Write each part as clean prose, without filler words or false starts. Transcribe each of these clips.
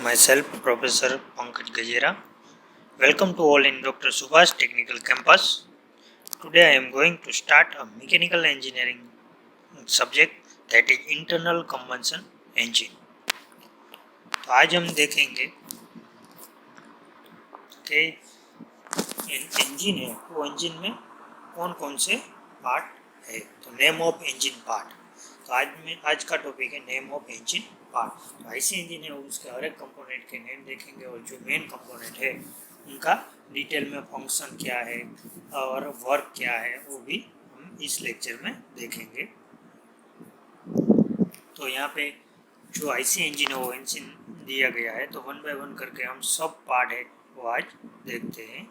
myself, Professor Pankaj Gajera. Welcome to all in Dr. Subhash Technical Campus. Today I am going to start a mechanical engineering subject that is internal combustion engine. तो आज हम देखेंगे कि engine है वो engine में कौन कौन से पार्ट है। तो नेम ऑफ इंजन पार्ट। तो आज का टॉपिक है नेम ऑफ इंजन पार्ट। तो ऐसे इंजन है उसके हर एक कंपोनेंट के नेम देखेंगे और जो मेन कंपोनेंट है उनका डिटेल में फंक्शन क्या है और वर्क क्या है वो भी हम इस लेक्चर में देखेंगे। तो यहाँ पे जो आईसी इंजन है वो इंजन दिया गया है, तो वन बाय वन करके हम सब पार्ट है वो आज देखते हैं।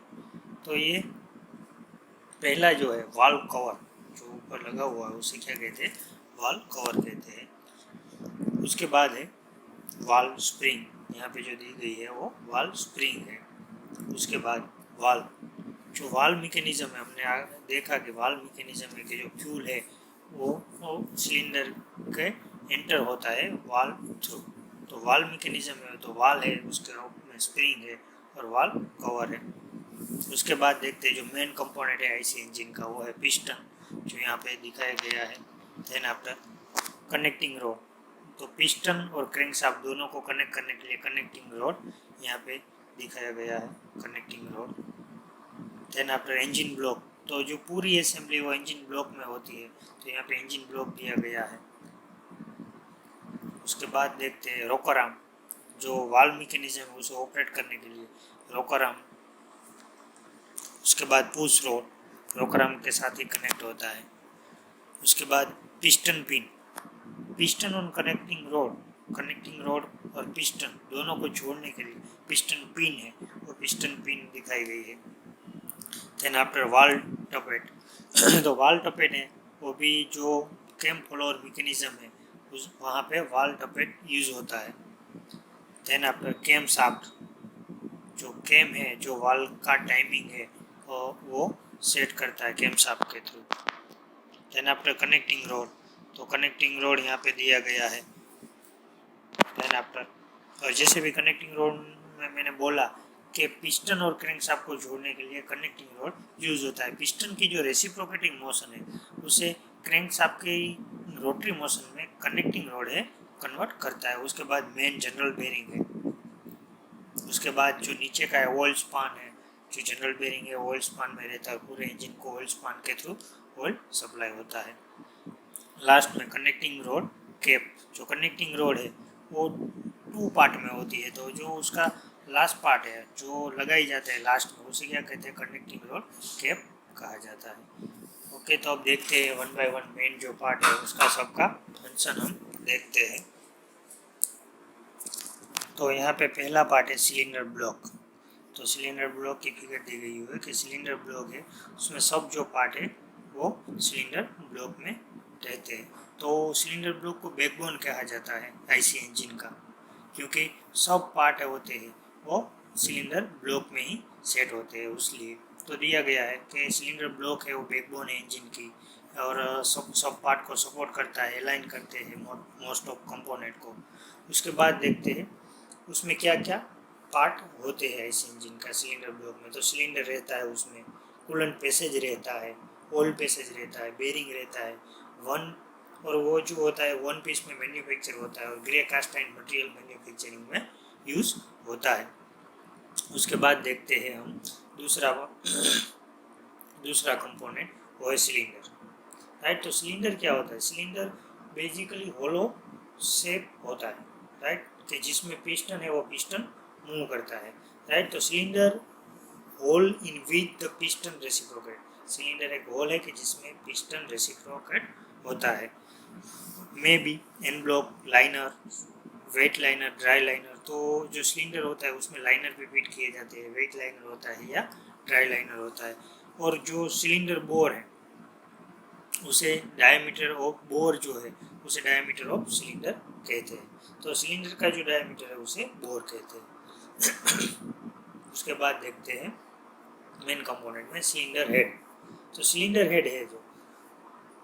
तो ये पहला जो है वाल्व कवर जो ऊपर लगा हुआ है उसे क्या कहते हैं, वाल्व कवर कहते हैं। उसके बाद है वाल्व स्प्रिंग, यहाँ पे जो दी गई है वो वाल्व स्प्रिंग है। उसके बाद वाल्व, जो वाल्व मैकेनिज्म है हमने देखा कि वाल्व मैकेनिज्म में कि जो फ्यूल है वो सिलेंडर के एंटर होता है वाल्व थ्रू। तो वाल्व मैकेनिज्म में तो वाल्व है, उसके में स्प्रिंग है और वाल्व कवर है। उसके बाद देखते हैं जो मेन कंपोनेंट है आईसी इंजन का वो है पिस्टन, जो यहाँ पे दिखाया गया है। देन आफ्टर कनेक्टिंग रोड, तो पिस्टन और क्रैंकशाफ्ट दोनों को कनेक्ट करने के लिए कनेक्टिंग रोड यहाँ पे दिखाया गया है, connecting rod. Then after engine block, तो जो पूरी असेंबली वो इंजन ब्लॉक में होती है, तो यहाँ पे इंजन ब्लॉक दिया गया है। उसके बाद देखते हैं रोकर आर्म, जो वाल्व मैकेनिज्म है उसे ऑपरेट करने के लिए रोकर आर्म। उसके बाद पुश रोड, रोकर आर्म के साथ ही कनेक्ट होता है। उसके बाद piston pin, piston on connecting road और पिस्टन दोनों को जोड़ने के लिए पिस्टन पिन है, वो पिस्टन पिन दिखाई गई है। देन आफ्टर वाल्व टपेट, तो वाल्व टपेट है वो भी जो कैम फ्लोर मैकेनिज्म है उस वहाँ पे वाल्व टपेट यूज होता है। देन आफ्टर कैम शाफ्ट, जो कैम है जो वाल्व का टाइमिंग है वो सेट करता है कैम शाफ्ट के थ्रू। देन आफ्टर कनेक्टिंग रोड, तो कनेक्टिंग रोड यहाँ पे दिया गया है। देन आफ्टर, और जैसे भी कनेक्टिंग रोड में मैंने बोला कि पिस्टन और क्रैंकशाफ्ट को जोड़ने के लिए कनेक्टिंग रोड यूज होता है। पिस्टन की जो रेसिप्रोकेटिंग मोशन है उसे क्रैंकशाफ्ट की रोटरी मोशन में कनेक्टिंग रोड है कन्वर्ट करता है। उसके बाद मेन जनरल बेरिंग है। उसके बाद जो नीचे का है ऑयल स्पान है, जो जनरल बेरिंग है ऑयल स्पान में रहता है, पूरे इंजन को ऑयल स्पान के थ्रू ऑयल सप्लाई होता है। लास्ट में कनेक्टिंग रोड कैप, जो कनेक्टिंग रोड है वो 2 पार्ट में होती है, तो जो उसका लास्ट पार्ट है जो लगाई जाता है लास्ट में उसे क्या कहते हैं, कनेक्टिंग रोड कैप कहा जाता है। ओके, तो अब देखते हैं वन बाय वन मेन जो पार्ट है उसका सबका फंक्शन हम देखते हैं। तो यहाँ पे पहला पार्ट है सिलेंडर ब्लॉक। तो सिलेंडर ब्लॉक की फिगर दी गई हुई है कि सिलेंडर ब्लॉक है उसमें सब जो पार्ट है वो सिलेंडर ब्लॉक में रहते हैं। तो सिलेंडर ब्लॉक को बैकबोन कहा जाता है आईसी इंजन का, क्योंकि सब पार्ट होते हैं वो सिलेंडर ब्लॉक में ही सेट होते हैं। उसलिए तो दिया गया है कि सिलेंडर ब्लॉक है वो बैकबोन है इंजन की, और सब पार्ट को सपोर्ट करता है, अलाइन करते हैं मोस्ट ऑफ कंपोनेंट को। उसके बाद देखते हैं उसमें क्या क्या पार्ट होते हैं इस इंजन का सिलेंडर ब्लॉक में। तो सिलेंडर रहता है, उसमें कूलेंट पैसेज रहता है, ऑयल पैसेज रहता है, बेरिंग रहता है, और वो जो होता है वन पीस में मैन्युफैक्चर होता है और grey cast iron material manufacturing में यूज होता है। उसके बाद देखते हैं हम दूसरा कंपोनेंट, वो है सिलेंडर। राइट, तो सिलेंडर क्या होता है, सिलेंडर बेसिकली होलो शेप होता है, राइट, कि जिसमें पिस्टन है वो पिस्टन मूव करता है। राइट, तो cylinder hole in with the piston reciprocate, cylinder एक होल है कि जिसमें पिस्टन रेसिप्रोकेट होता है। Maybe an block, liner, wet liner, dry liner. तो जो सिलेंडर होता है उसमें लाइनर पे फिट किए जाते हैं, वेट लाइनर होता है या ड्राई लाइनर होता है। और जो सिलेंडर बोर है उसे डायमीटर ऑफ बोर जो है उसे डायमीटर ऑफ सिलेंडर कहते हैं। तो सिलेंडर का जो डायमीटर है उसे बोर कहते हैं। उसके बाद देखते हैं मेन कंपोनेंट में सिलेंडर हेड। तो सिलेंडर हेड है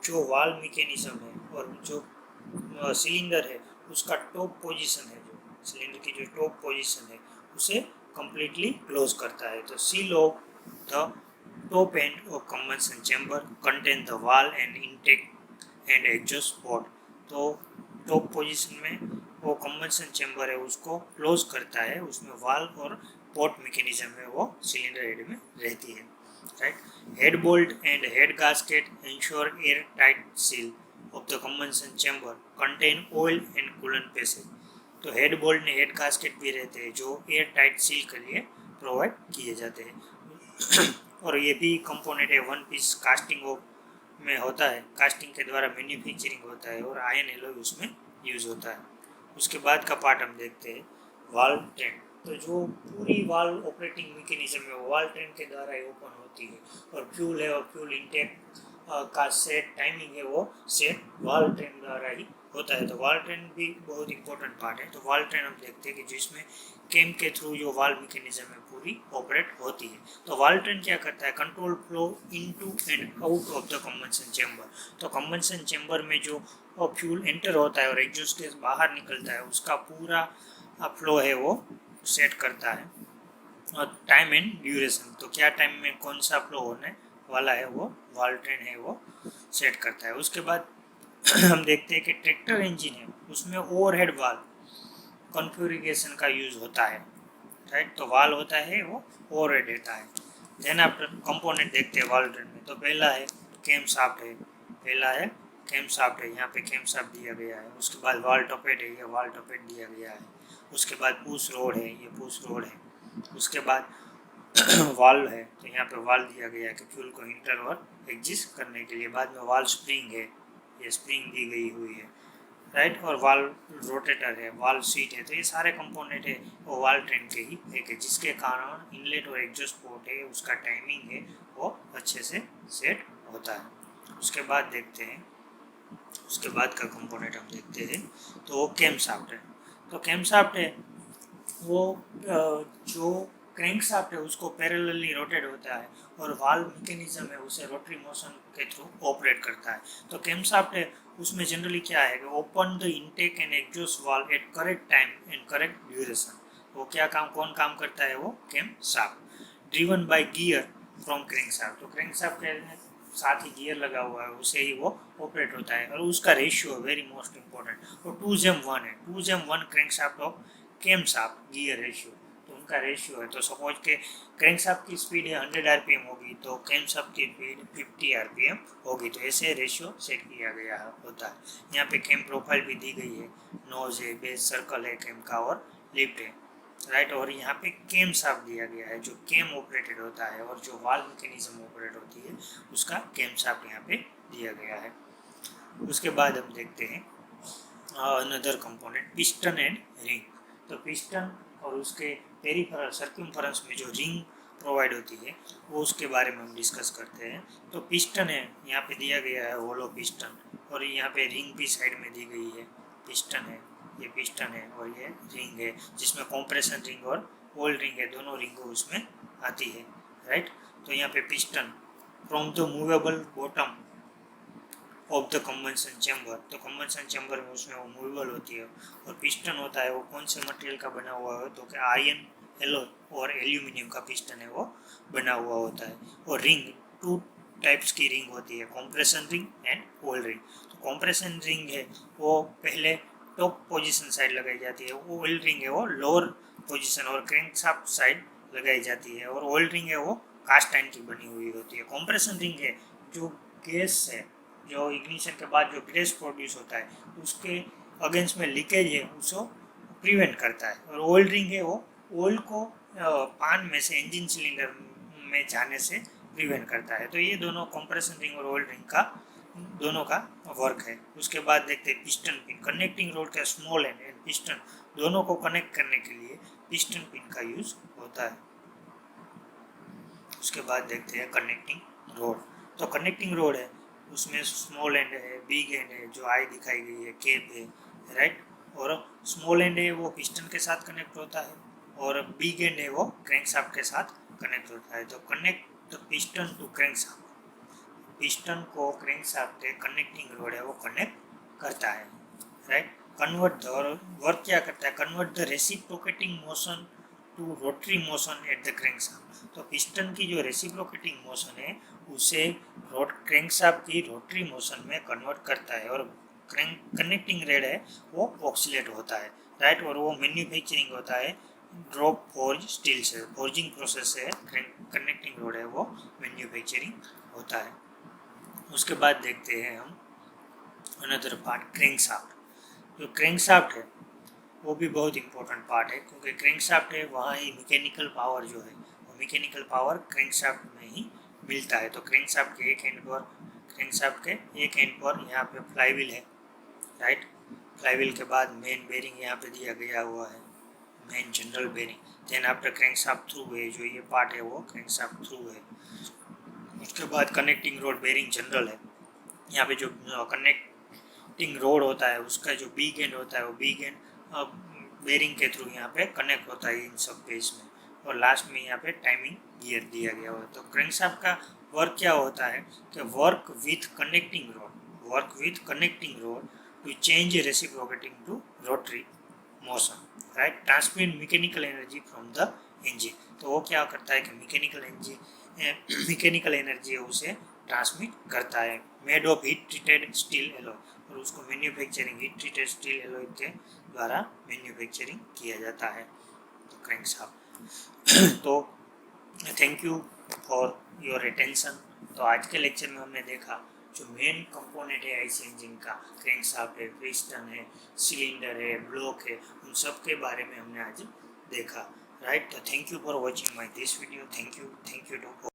जो वाल्व मैकेनिज्म है और जो सिलेंडर है उसका टॉप पोजीशन है, जो सिलेंडर की जो टॉप पोजीशन है उसे कंप्लीटली क्लोज करता है। तो seal of the top end of combustion chamber contain the valve and intake and exhaust port. तो टॉप पोजीशन में वो कंबंशन चेंबर है उसको क्लोज करता है, उसमें वाल्व और पोर्ट मैकेनिज्म है वो सिलेंडर हेड में रहती है, right. Head bolt and head gasket ensure air tight seal of the combustion chamber contain oil and coolant passage. तो हेड बोल्ट ने हेड गास्केट भी रहते हैं जो एयर टाइट सील के लिए प्रोवाइड किए जाते हैं। और ये भी कंपोनेंट है वन पीस कास्टिंग ऑफ में होता है, कास्टिंग के द्वारा मैन्युफैक्चरिंग होता है और आयन एलॉय उसमें यूज होता है। उसके बाद का पार्ट हम देखते हैं वाल्व ट्रेन। तो जो पूरी वाल्व ऑपरेटिंग मैकेनिज्म है वो वाल्व ट्रेन के द्वारा ही ओपन होती है, और फ्यूल है और फ्यूल इंटेक का सेट टाइमिंग है वो सेट वाल्व ट्रेन द्वारा ही होता है। तो वाल्व ट्रेन भी बहुत इंपॉर्टेंट पार्ट है। तो वाल्व ट्रेन हम देखते हैं कि जिसमें कैम के थ्रू जो वाल्व मैकेनिज्म है पूरी ऑपरेट होती है। तो वाल्व ट्रेन क्या करता है, control flow into and out of the combustion chamber. तो कंबंशन चेंबर में जो फ्यूल एंटर होता है और एग्जॉस्ट गैस बाहर निकलता है उसका पूरा फ्लो है वो सेट करता है। और टाइम एंड ड्यूरेशन, तो क्या टाइम में कौन सा फ्लो होने वाला है वो वाल्व ट्रेन है वो सेट करता है। उसके बाद हम देखते हैं कि ट्रैक्टर इंजन है उसमें ओवरहेड वाल्व कॉन्फ़िगरेशन का यूज होता है, राइट। तो वाल्व होता है वो ओवरहेड रहता है। देन आप कंपोनेंट देखते हैं वाल्व ट्रेन में। तो पहला है कैम शाफ्ट है, कैम शाफ्ट है, यहाँ पे कैम शाफ्ट दिया गया है। उसके बाद वाल्व टॉपेट है, ये वाल्व टॉपेट दिया गया है। उसके बाद पुश रोड है, ये पुश रोड है। उसके बाद वाल्व है, तो यहाँ पे वाल्व दिया गया है कि फ्यूल को इंटर और एग्जिस्ट करने के लिए। बाद में वाल्व स्प्रिंग है, ये स्प्रिंग दी गई हुई है, राइट। और वाल्व रोटेटर है, वाल्व सीट है। तो ये सारे कंपोनेंट है वो वाल्व ट्रेन के ही एक है, जिसके कारण इनलेट और एग्जॉस्ट पोर्ट है उसका टाइमिंग है वो अच्छे से सेट होता है। उसके बाद देखते हैं, उसके बाद का कंपोनेंट हम देखते हैं तो वो कैम शाफ्ट है। तो कैम शाफ्ट है वो जो क्रैंक शाफ्ट है उसको पैरेलली रोटेट होता है और वाल्व मैकेनिज्म है उसे रोटरी मोशन के थ्रू ऑपरेट करता है। तो कैम शाफ्ट है उसमें जनरली क्या है कि open the intake and exhaust valve at correct time and correct duration. वो क्या काम कौन काम करता है, वो camshaft driven by gear from crankshaft. तो क्रैंक शाफ्ट के साथ ही गियर लगा हुआ है उसे ही वो ऑपरेट होता है। और उसका रेशियो वेरी मोस्ट इंपॉर्टेंट, वो 2:1 है, 2:1 crankshaft of camshaft gear ratio. तो उनका रेशियो है। तो सपोज के क्रैंक शाफ्ट की स्पीड है 100 आरपीएम होगी तो कैम शाफ्ट की स्पीड 50 आरपीएम होगी। तो ऐसे रेशियो सेट किया गया होता है। यहाँ पे कैम प्रोफाइल भी दी गई है, नोज है, बेस सर्कल है कैम का और लिफ्ट है, राइट। और यहाँ पे कैम शाफ्ट दिया गया है जो कैम ऑपरेटेड होता है और जो वाल्व मैकेनिज्म ऑपरेट होती है उसका कैम शाफ्ट यहाँ पे दिया गया है। उसके बाद हम देखते हैं another component piston and ring. तो पिस्टन और उसके पेरिफेरल सर्कमफेरेंस में जो रिंग प्रोवाइड होती है वो उसके बारे में हम डिस्कस करते हैं। तो पिस्टन है, यहाँ पे दिया गया है होलो पिस्टन, और यहाँ पे रिंग भी साइड में दी गई है। पिस्टन है, ये पिस्टन है और ये रिंग है जिसमें कॉम्प्रेशन रिंग और ओल्ड रिंग है, दोनों रिंगों उसमें आती है, राइट। तो यहाँ पे piston from the movable bottom of the combustion chamber. तो कंबंशन चैम्बर में उसमें वो मूवेबल होती है। और पिस्टन होता है वो कौन से मटेरियल का बना हुआ है, तो क्या आयरन एलॉय और एल्यूमिनियम का पिस्टन है वो बना हुआ होता है। और रिंग 2 टाइप्स की रिंग होती है, compression ring and old ring. तो कॉम्प्रेशन रिंग है वो पहले टॉप पोजीशन साइड लगाई जाती है, वो ओल्ड रिंग है वो लोअर पोजीशन और क्रैंकशाफ्ट साइड लगाई जाती है। और ओल्ड रिंग है वो कास्ट आयरन की बनी हुई होती है। कॉम्प्रेशन रिंग है जो गैस है, जो इग्निशन के बाद जो गैस प्रोड्यूस होता है उसके अगेंस्ट में लीकेज है उसको प्रिवेंट करता है। और ऑयल रिंग है वो ऑयल को पान में से इंजन सिलेंडर में जाने से प्रिवेंट करता है। तो ये दोनों कंप्रेशन रिंग और ऑयल रिंग का दोनों का वर्क है। उसके बाद देखते हैं पिस्टन पिन, कनेक्टिंग रोड का स्मॉल एंड पिस्टन दोनों को कनेक्ट करने के लिए पिस्टन पिन का यूज होता है। उसके बाद देखते हैं कनेक्टिंग रोड। तो कनेक्टिंग रोड है उसमें स्मॉल एंड है, बिग एंड है, जो आई दिखाई गई है, केप है, राइट। और स्मॉल एंड है वो पिस्टन के साथ कनेक्ट होता है और बिग एंड है वो क्रैंकशाफ्ट के साथ कनेक्ट होता है। तो connect the piston to crankshaft, piston को क्रैंकशाफ्ट के कनेक्टिंग रोड है वो कनेक्ट करता है, राइट। कन्वर्ट वर्क क्या करता है, convert the reciprocating motion to rotary motion at the crankshaft. तो पिस्टन की जो रेसिप्रोकेटिंग मोशन है उसे क्रैंकशाफ्ट की रोटरी मोशन में कन्वर्ट करता है, और कनेक्टिंग रेड है वो ऑक्सीलेट होता है, राइट। और वो मैन्युफैक्चरिंग होता है ड्रॉप फोर्ज स्टील से, फोर्जिंग प्रोसेस से कनेक्टिंग रोड है वो मैन्युफैक्चरिंग होता है। उसके बाद देखते हैं हम अनदर पार्ट, क्रैंकशाफ्ट। जो क्रैंकशाफ्ट है वो भी बहुत इंपॉर्टेंट पार्ट है, क्योंकि क्रैंकशाफ्ट है वहाँ ही मैकेनिकल पावर जो है वो मैकेनिकल पावर क्रैंकशाफ्ट में ही मिलता है। तो क्रैंकशाफ्ट के एक एंड पर यहाँ पे फ्लाईव्हील है, राइट। फ्लाईव्हील के बाद मेन बेरिंग यहाँ पे दिया गया हुआ है, main journal bearing. Then after crankshaft through है, जो ये पार्ट है वो क्रैंकशाफ्ट थ्रू है। उसके बाद कनेक्टिंग रोड बेरिंग जनरल है। यहाँ पे जो कनेक्टिंग रोड होता है उसका जो बिग एंड होता है वो बिग एंड बेरिंग के थ्रू यहाँ पे कनेक्ट होता है इन सब बेस में, और लास्ट में यहाँ पे टाइमिंग गियर दिया गया हुआ है। तो क्रैंकशाफ्ट का वर्क क्या होता है कि work with connecting rod to change reciprocating to rotary motion, right. Transmit mechanical energy from the engine. तो वो क्या करता है कि मैकेनिकल एनर्जी उसे ट्रांसमिट करता है। Made of heat treated steel alloy, और उसको manufacturing heat treated steel alloy के द्वारा मैन्युफैक्चरिंग किया जाता है क्रैंकशाफ्ट। तो thank you for your attention. तो आज के लेक्चर में हमने देखा जो मेन कंपोनेंट है आईसी इंजन का, क्रैंकशाफ्ट है, पिस्टन है, सिलेंडर है, ब्लॉक है, उन सब के बारे में हमने आज देखा, राइट। तो thank you for watching my this video. Thank you to